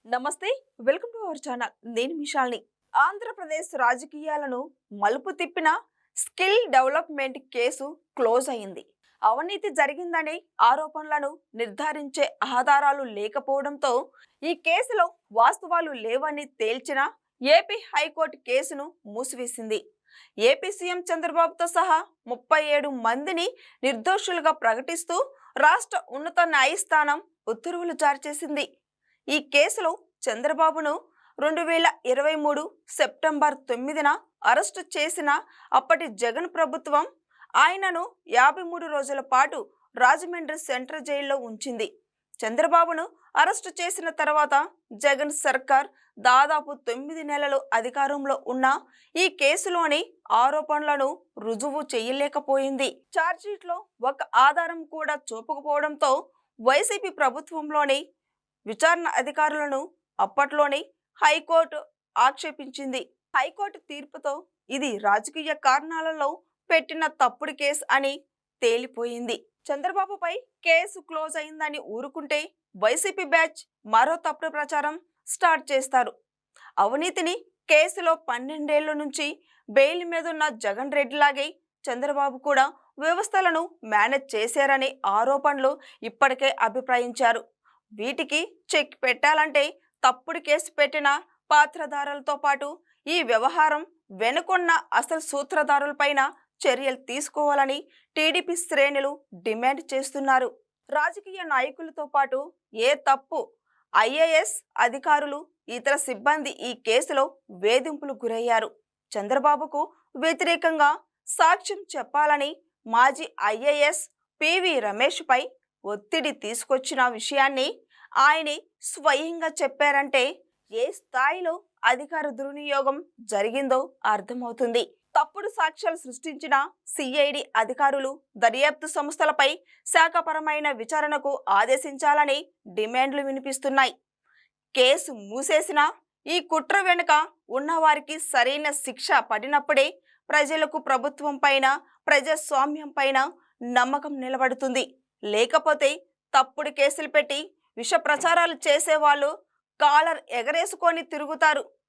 నమస్తే, welcome to our channel. నేను మిషాల్ని. ఆంధ్రప్రదేశ్ రాజకీయాలను మలుపు తిప్పిన స్కిల్ డెవలప్మెంట్ కేసు క్లోజ్ అయింది. అవినీతి జరిగిందనే ఆరోపణలను నిర్ధారించే ఆధారాలు లేకపోవడంతో ఈ కేసులో వాస్తవాలు లేవని తేల్చిన ఏపీ హైకోర్టు కేసును మూసివేసింది. ఏపీ సీఎం చంద్రబాబుతో సహా 37 మందిని నిర్దోషులుగా ప్రకటిస్తూ రాష్ట్ర ఉన్నత న్యాయస్థానం ఉత్తర్వులు జారీ చేసింది. ఈ కేసులో చంద్రబాబును 2023 సెప్టెంబర్ 9న అరెస్టు చేసిన అప్పటి జగన్ ప్రభుత్వం ఆయనను 53 రోజుల పాటు రాజమండ్రి సెంట్రల్ జైల్లో ఉంచింది. చంద్రబాబును అరెస్టు చేసిన తర్వాత జగన్ సర్కార్ దాదాపు 9 నెలలు అధికారంలో ఉన్న ఈ కేసులోని ఆరోపణలను రుజువు చేయలేకపోయింది. ఛార్జ్షీట్లో ఒక ఆధారం కూడా చూపకపోవడంతో వైసీపీ ప్రభుత్వంలోని విచారణ అధికారులను అప్పట్లోనే హైకోర్టు ఆక్షేపించింది. హైకోర్టు తీర్పుతో ఇది రాజకీయ కారణాలలో పెట్టిన తప్పుడు కేసు అని తేలిపోయింది. చంద్రబాబుపై కేసు క్లోజ్ అయిందని ఊరుకుంటే వైసీపీ బ్యాచ్ మరో తప్పుడు ప్రచారం స్టార్ట్ చేస్తారు. అవినీతిని కేసులో 12 ఏళ్ల నుంచి బెయిల్ మీదున్న జగన్ రెడ్డి లాగే చంద్రబాబు కూడా వ్యవస్థలను మేనేజ్ చేశారనే ఆరోపణలు ఇప్పటికే అభిప్రాయించారు. వీటికి చెక్ పెట్టాలంటే తప్పుడు కేసు పెట్టిన పాత్రధారులతో పాటు ఈ వ్యవహారం వెనుకొన్న అసలు సూత్రధారులపైన చర్యలు తీసుకోవాలని టీడీపీ శ్రేణులు డిమాండ్ చేస్తున్నారు. రాజకీయ నాయకులతో పాటు ఏ తప్పు ఐఏఎస్ అధికారులు ఇతర సిబ్బంది ఈ కేసులో వేధింపులు గురయ్యారు. చంద్రబాబుకు వ్యతిరేకంగా సాక్ష్యం చెప్పాలని మాజీ ఐఏఎస్ పివి రమేష్ పై ఒత్తిడి తీసుకొచ్చిన విషయాన్ని ఆయనే స్వయంగా చెప్పారంటే ఏ స్థాయిలో అధికార దుర్వినియోగం జరిగిందో అర్థమవుతుంది. తప్పుడు సాక్ష్యాలు సృష్టించిన సిఐడి అధికారులు దర్యాప్తు సంస్థలపై శాఖపరమైన విచారణకు ఆదేశించాలని డిమాండ్లు వినిపిస్తున్నాయి. కేసు మూసేసిన ఈ కుట్ర వెనుక ఉన్నవారికి సరైన శిక్ష పడినప్పుడే ప్రజలకు ప్రభుత్వం పైన ప్రజాస్వామ్యం పైన నమ్మకం నిలబడుతుంది. లేకపోతే తప్పుడు కేసులు పెట్టి విష ప్రచారాలు చేసేవాళ్ళు కాలర్ ఎగరేసుకొని తిరుగుతారు.